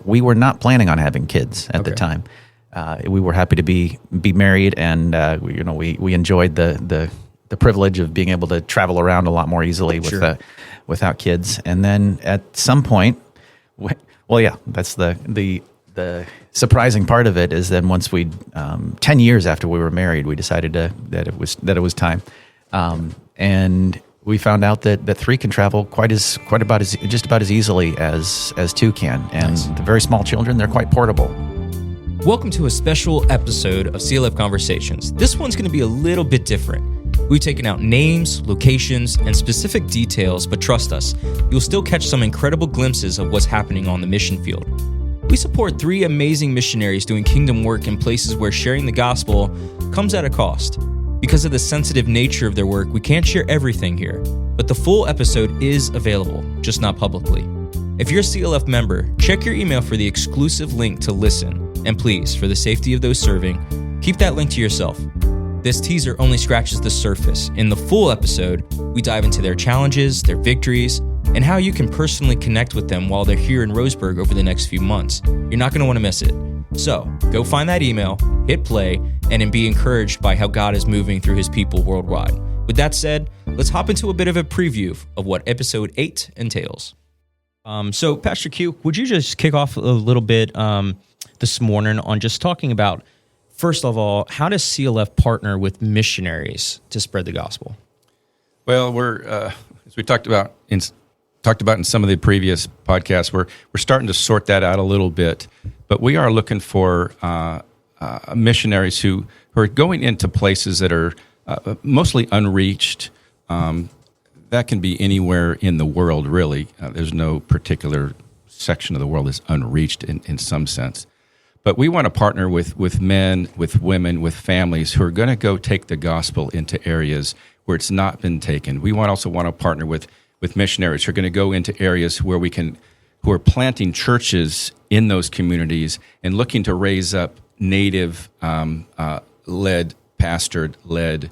we were not planning on having kids at the time. We were happy to be married, and we enjoyed the privilege of being able to travel around a lot more easily without kids. And then at some point, that's the surprising part of it is then once 10 years after we were married, we decided that it was time, and we found out that 3 can travel just about as easily as 2 can, and the very small children, they're quite portable. Welcome to a special episode of CLF Conversations. This one's going to be a little bit different. We've taken out names, locations, and specific details, but trust us, you'll still catch some incredible glimpses of what's happening on the mission field. We support 3 amazing missionaries doing kingdom work in places where sharing the gospel comes at a cost. Because of the sensitive nature of their work, we can't share everything here, but the full episode is available, just not publicly. If you're a CLF member, check your email for the exclusive link to listen. And please, for the safety of those serving, keep that link to yourself. This teaser only scratches the surface. In the full episode, we dive into their challenges, their victories, and how you can personally connect with them while they're here in Roseburg over the next few months. You're not going to want to miss it. So, go find that email, hit play, and be encouraged by how God is moving through his people worldwide. With that said, let's hop into a bit of a preview of what episode 8 entails. So, Pastor Q, would you just kick off a little bit this morning on just talking about, first of all, how does CLF partner with missionaries to spread the gospel? Well, we're as we talked about in some of the previous podcasts, we're starting to sort that out a little bit, but we are looking for missionaries who are going into places that are mostly unreached. That can be anywhere in the world, really. There's no particular section of the world that's unreached in some sense. But we want to partner with men, with women, with families who are going to go take the gospel into areas where it's not been taken. We also want to partner with missionaries who are going to go into areas who are planting churches in those communities and looking to raise up native led, pastored led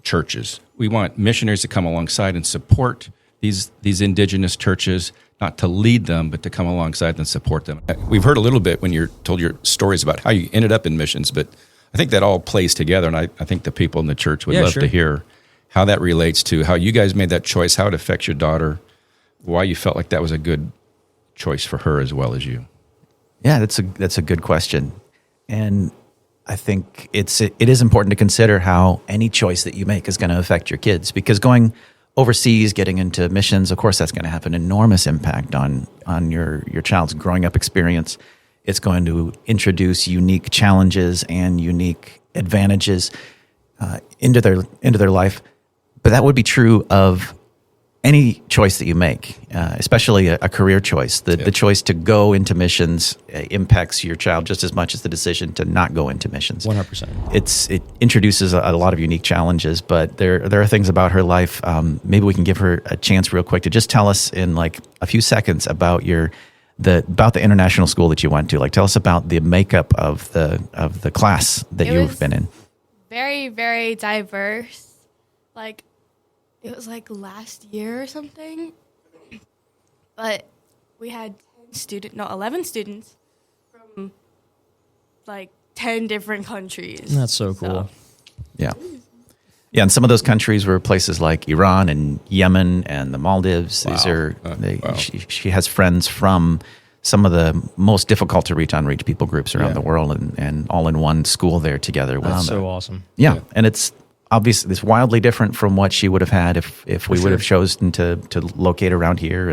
churches. We want missionaries to come alongside and support these indigenous churches, not to lead them, but to come alongside and support them. We've heard a little bit when you're told your stories about how you ended up in missions, but I think that all plays together, and I think the people in the church would love to hear how that relates to how you guys made that choice, how it affects your daughter, why you felt like that was a good choice for her as well as you. Yeah, that's a good question, and I think it is important to consider how any choice that you make is going to affect your kids, because going overseas, getting into missions, of course, that's going to have an enormous impact on your child's growing up experience. It's going to introduce unique challenges and unique advantages into their life. But that would be true of any choice that you make, especially a career choice. The choice to go into missions impacts your child just as much as the decision to not go into missions. 100%. It introduces a lot of unique challenges, but there are things about her life. Maybe we can give her a chance real quick to just tell us in like a few seconds about the international school that you went to. Like, tell us about the makeup of the class that you've been in. Very, very diverse. Like, it was like last year or something, but we had 11 students from like 10 different countries. That's so cool. Yeah. Yeah, and some of those countries were places like Iran and Yemen and the Maldives. Wow. She has friends from some of the most difficult to reach unreached people groups around the world, and all in one school there together. That's so awesome. Yeah, and it's obviously it's wildly different from what she would have had if we would have chosen to locate around here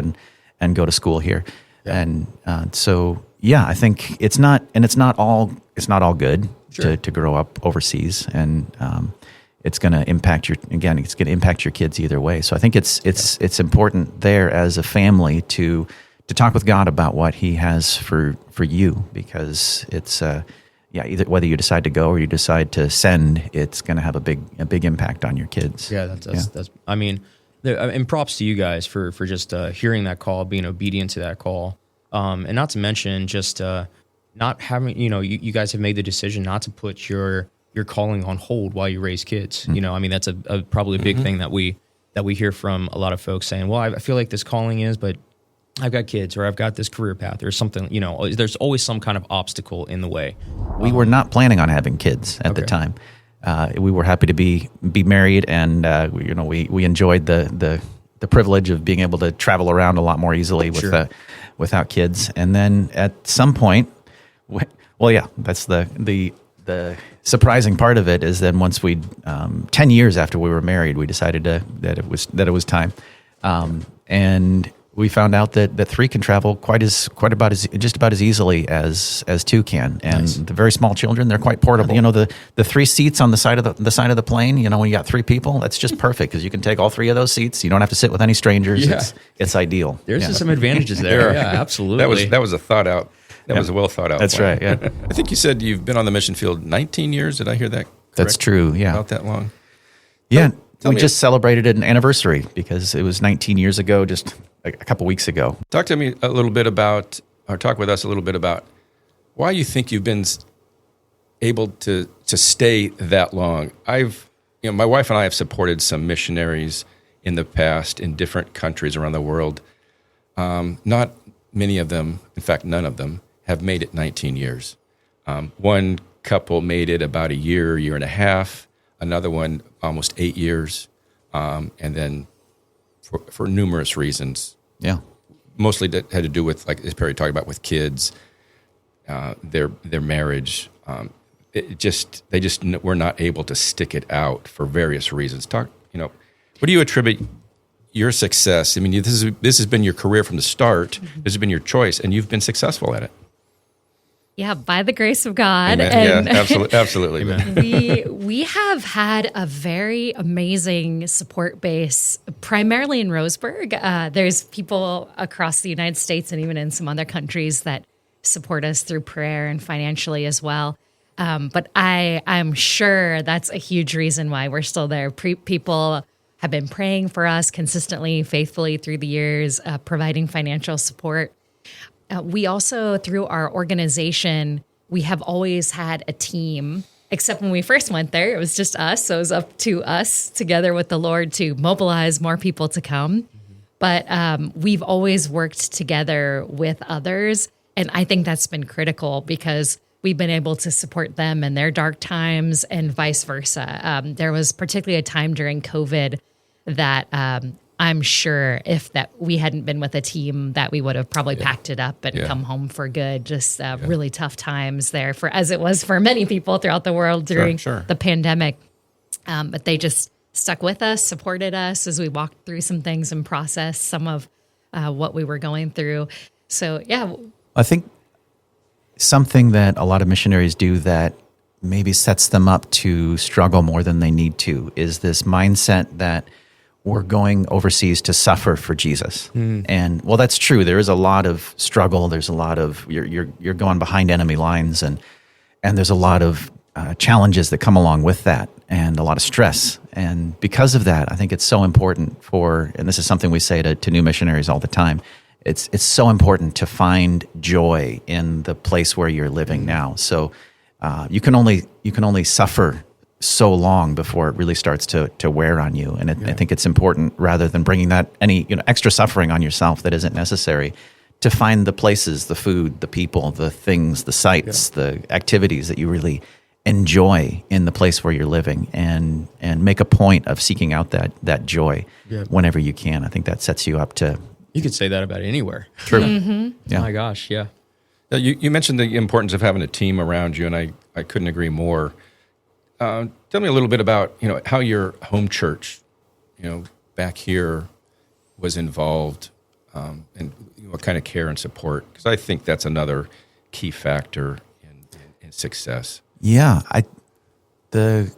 and go to school here. Yeah. And so I think it's not all good to grow up overseas, and it's going to impact your kids either way. So I think it's important there as a family to talk with God about what He has for you, because it's either whether you decide to go or you decide to send, it's going to have a big impact on your kids. Yeah, that's. I mean, and props to you guys for just hearing that call, being obedient to that call, and not to mention just not having. You guys have made the decision not to put your calling on hold while you raise kids. Mm-hmm. I mean, that's probably a big thing that we hear from a lot of folks saying, well, I feel like this calling is, but I've got kids, or I've got this career path, or something. There's always some kind of obstacle in the way. We were not planning on having kids at the time. We were happy to be married, and we enjoyed the privilege of being able to travel around a lot more easily without kids. And then at some point, that's the surprising part of it is that once 10 years after we were married, we decided that it was time, and we found out that 3 can travel just about as easily as 2 can, and the very small children, they're quite portable. The 3 seats on the side of the plane. When you got 3 people, that's just perfect because you can take all 3 of those seats. You don't have to sit with any strangers. Yeah. It's ideal. There's some advantages there. Yeah, absolutely. That was a thought out. That was a well thought out. That's plan. right. Yeah. I think you said you've been on the mission field 19 years. Did I hear that correct? That's true. Yeah. About that long. Yeah. Tell we me- just celebrated an anniversary because it was 19 years ago, just a couple weeks ago. Talk to me a little bit about, or talk with us a little bit about why you think you've been able to stay that long. My wife and I have supported some missionaries in the past in different countries around the world. Not many of them, in fact, none of them, have made it 19 years. One couple made it about a year and a half. Another one almost 8 years, and then for numerous reasons. Yeah. Mostly that had to do with, like Perry talked about, with kids, their marriage. They just were not able to stick it out for various reasons. What do you attribute your success? I mean, this has been your career from the start. This has been your choice, and you've been successful at it. Yeah, by the grace of God. Amen. And Yeah, absolutely. we have had a very amazing support base, primarily in Roseburg. There's people across the United States and even in some other countries that support us through prayer and financially as well. But I'm sure that's a huge reason why we're still there. People have been praying for us consistently, faithfully through the years, providing financial support. We also, through our organization, we have always had a team, except when we first went there, it was just us. So it was up to us together with the Lord to mobilize more people to come. But we've always worked together with others. And I think that's been critical because we've been able to support them in their dark times and vice versa. There was particularly a time during COVID that I'm sure if that we hadn't been with a team that we would have probably packed it up and come home for good. Just really tough times there as it was for many people throughout the world during the pandemic. But they just stuck with us, supported us as we walked through some things and processed some of what we were going through. So, yeah. I think something that a lot of missionaries do that maybe sets them up to struggle more than they need to is this mindset that we're going overseas to suffer for Jesus. And well, that's true. There is a lot of struggle. There's a lot of, you're going behind enemy lines and there's a lot of challenges that come along with that and a lot of stress. And because of that, I think it's so important and this is something we say to new missionaries all the time, it's so important to find joy in the place where you're living now. So you can only suffer so long before it really starts to wear on you. And I think it's important, rather than bringing that any extra suffering on yourself that isn't necessary, to find the places, the food, the people, the things, the sights, the activities that you really enjoy in the place where you're living, and make a point of seeking out that joy whenever you can. I think that sets you up to. You could say that about anywhere. True. Oh my gosh, yeah. You mentioned the importance of having a team around you, and I couldn't agree more. Tell me a little bit about how your home church, back here, was involved, and what kind of care and support. Because I think that's another key factor in success. Yeah, the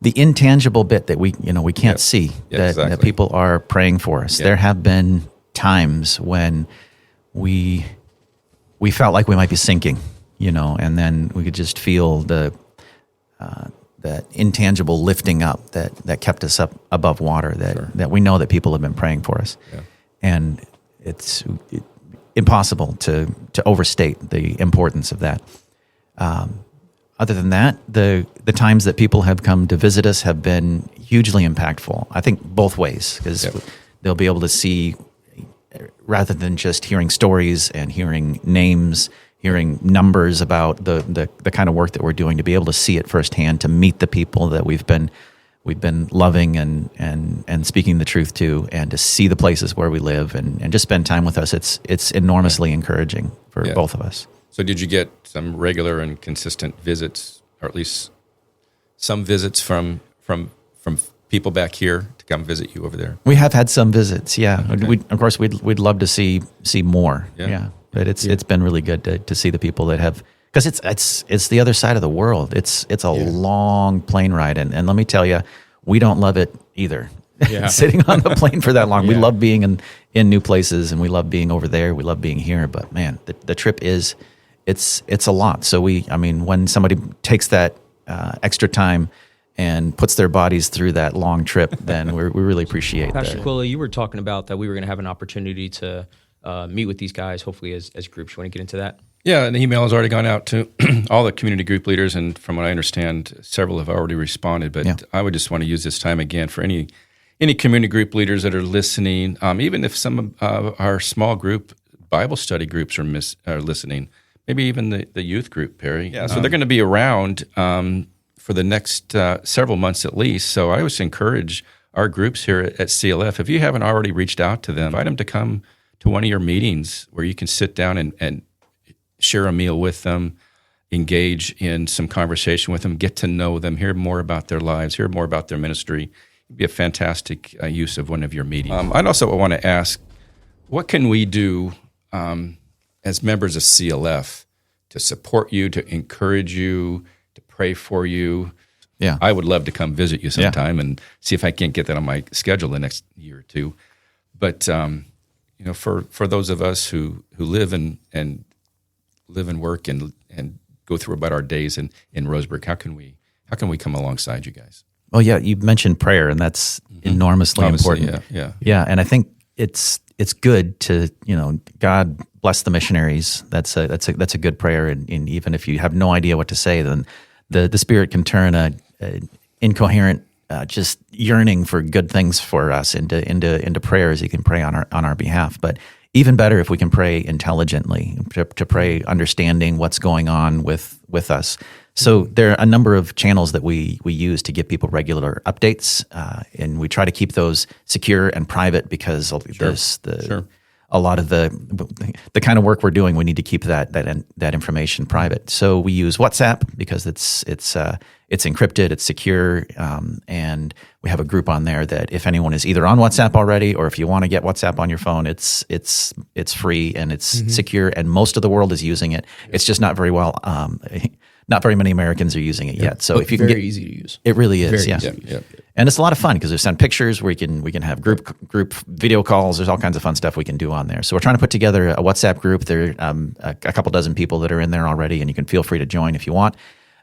intangible bit that we can't see that people are praying for us. There have been times when we felt like we might be sinking, and then we could just feel that intangible lifting up that kept us up above water, that we know that people have been praying for us. Yeah. And it's impossible to overstate the importance of that. Other than that, the times that people have come to visit us have been hugely impactful. I think both ways, because they'll be able to see rather than just hearing stories and hearing names, hearing numbers about the kind of work that we're doing, to be able to see it firsthand, to meet the people that we've been loving and speaking the truth to, and to see the places where we live and just spend time with us. It's enormously encouraging for both of us. So did you get some regular and consistent visits, or at least some visits from people back here to come visit you over there? We have had some visits, yeah. Okay. Of course, we'd love to see more, yeah. But it's been really good to see the people that have, because it's the other side of the world. It's a long plane ride, and let me tell you, we don't love it either. Yeah. Sitting on the plane for that long, we love being in new places, and we love being over there. We love being here, but man, the trip it's a lot. So when somebody takes that extra time and puts their bodies through that long trip, then we really appreciate that. Pastor Quilla, you were talking about that we were going to have an opportunity to meet with these guys, hopefully as groups. You want to get into that? Yeah, an email has already gone out to all the community group leaders, and from what I understand, several have already responded. But I would just want to use this time again for any community group leaders that are listening, even if some of our small group Bible study groups are listening, maybe even the youth group, Perry. Yeah, so they're going to be around for the next several months at least. So I always encourage our groups here at CLF, if you haven't already reached out to them, invite them to come to one of your meetings where you can sit down and share a meal with them, engage in some conversation with them, get to know them, hear more about their lives, hear more about their ministry. It'd be a fantastic use of one of your meetings. I'd also want to ask, what can we do as members of CLF to support you, to encourage you, to pray for you? Yeah, I would love to come visit you sometime and see if I can't get that on my schedule the next year or two. But for those of us who live and work and go through about our days in Roseburg, how can we come alongside you guys? Well, yeah, you mentioned prayer, and that's enormously important. Yeah, and I think it's good to, God bless the missionaries. That's a good prayer, and even if you have no idea what to say, then the Spirit can turn a incoherent just yearning for good things for us into prayers. He can pray on our behalf, but even better if we can pray intelligently, to pray understanding what's going on with us. So there are a number of channels that we use to give people regular updates, and we try to keep those secure and private because a lot of the kind of work we're doing, we need to keep that information private. So we use WhatsApp because it's encrypted, it's secure, and we have a group on there that if anyone is either on WhatsApp already, or if you want to get WhatsApp on your phone, it's free and it's secure, and most of the world is using it. It's just not very well. Not very many Americans are using it yet. So but if you can very easy to use. It really is. Very Yeah. And it's a lot of fun because we send pictures where we can have group video calls. There's all kinds of fun stuff we can do on there. So we're trying to put together a WhatsApp group. There are a couple dozen people that are in there already, and you can feel free to join if you want.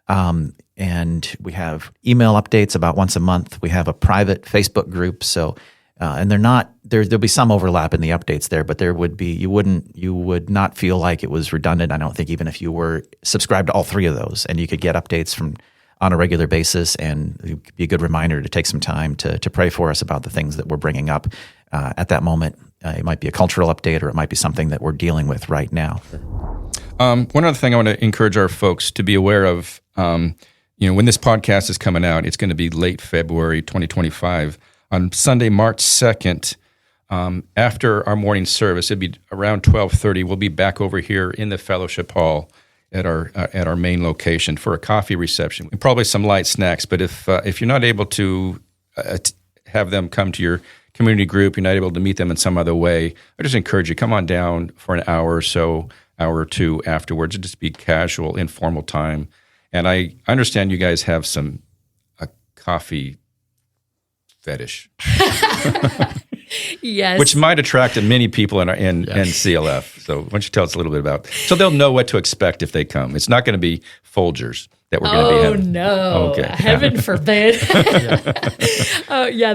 And we have email updates about once a month. We have a private Facebook group. So, and there'll be some overlap in the updates there, but you would not feel like it was redundant. I don't think, even if you were subscribed to all three of those, and you could get updates on a regular basis, and it would be a good reminder to take some time to pray for us about the things that we're bringing up at that moment. It might be a cultural update, or it might be something that we're dealing with right now. One other thing I want to encourage our folks to be aware of, when this podcast is coming out, it's going to be late February 2025. On Sunday, March 2nd, after our morning service, it'd be around 12:30. We'll be back over here in the fellowship hall at our main location for a coffee reception and probably some light snacks. But if you're not able to have them come to your community group, you're not able to meet them in some other way, I just encourage you, come on down for an hour or two afterwards. It'd just be casual, informal time. And I understand you guys have a coffee fetish. Yes. Which might attract many people in CLF. So why don't you tell us a little bit about, so they'll know what to expect if they come. It's not going to be Folgers that we're going to be having. Oh, no. Okay. Heaven forbid.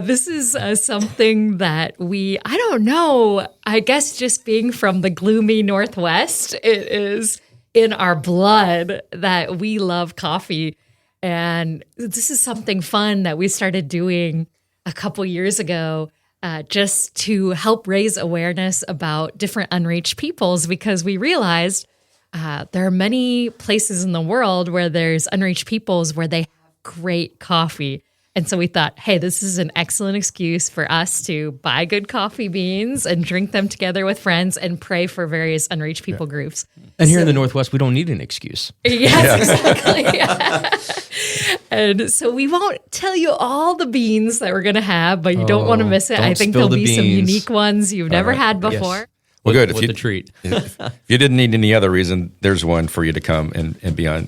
This is something that I don't know, I guess just being from the gloomy Northwest, it is in our blood that we love coffee. And this is something fun that we started doing a couple years ago. just to help raise awareness about different unreached peoples, because we realized there are many places in the world where there's unreached peoples where they have great coffee. And so we thought, hey, this is an excellent excuse for us to buy good coffee beans and drink them together with friends and pray for various unreached people groups. And here in the Northwest, we don't need an excuse. Yes, exactly. Yeah. And so we won't tell you all the beans that we're going to have, but you don't want to miss it. Don't I think spill there'll the be some beans. unique ones you've never had Yes. before. Well, good. With the treat. If you didn't need any other reason, there's one for you to come and be a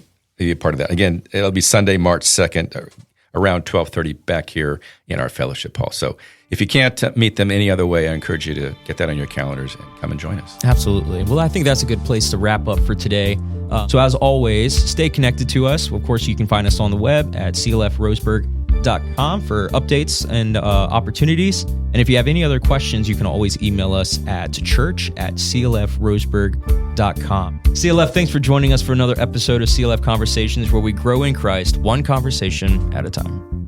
part of that. Again, it'll be Sunday, March 2nd, around 12:30 back here in our fellowship hall. So if you can't meet them any other way, I encourage you to get that on your calendars and come and join us. Absolutely. Well, I think that's a good place to wrap up for today. So as always, stay connected to us. Of course, you can find us on the web at clfroseburg.com for updates and opportunities. And if you have any other questions, you can always email us at church@clfroseburg.com. CLF, thanks for joining us for another episode of CLF Conversations, where we grow in Christ one conversation at a time.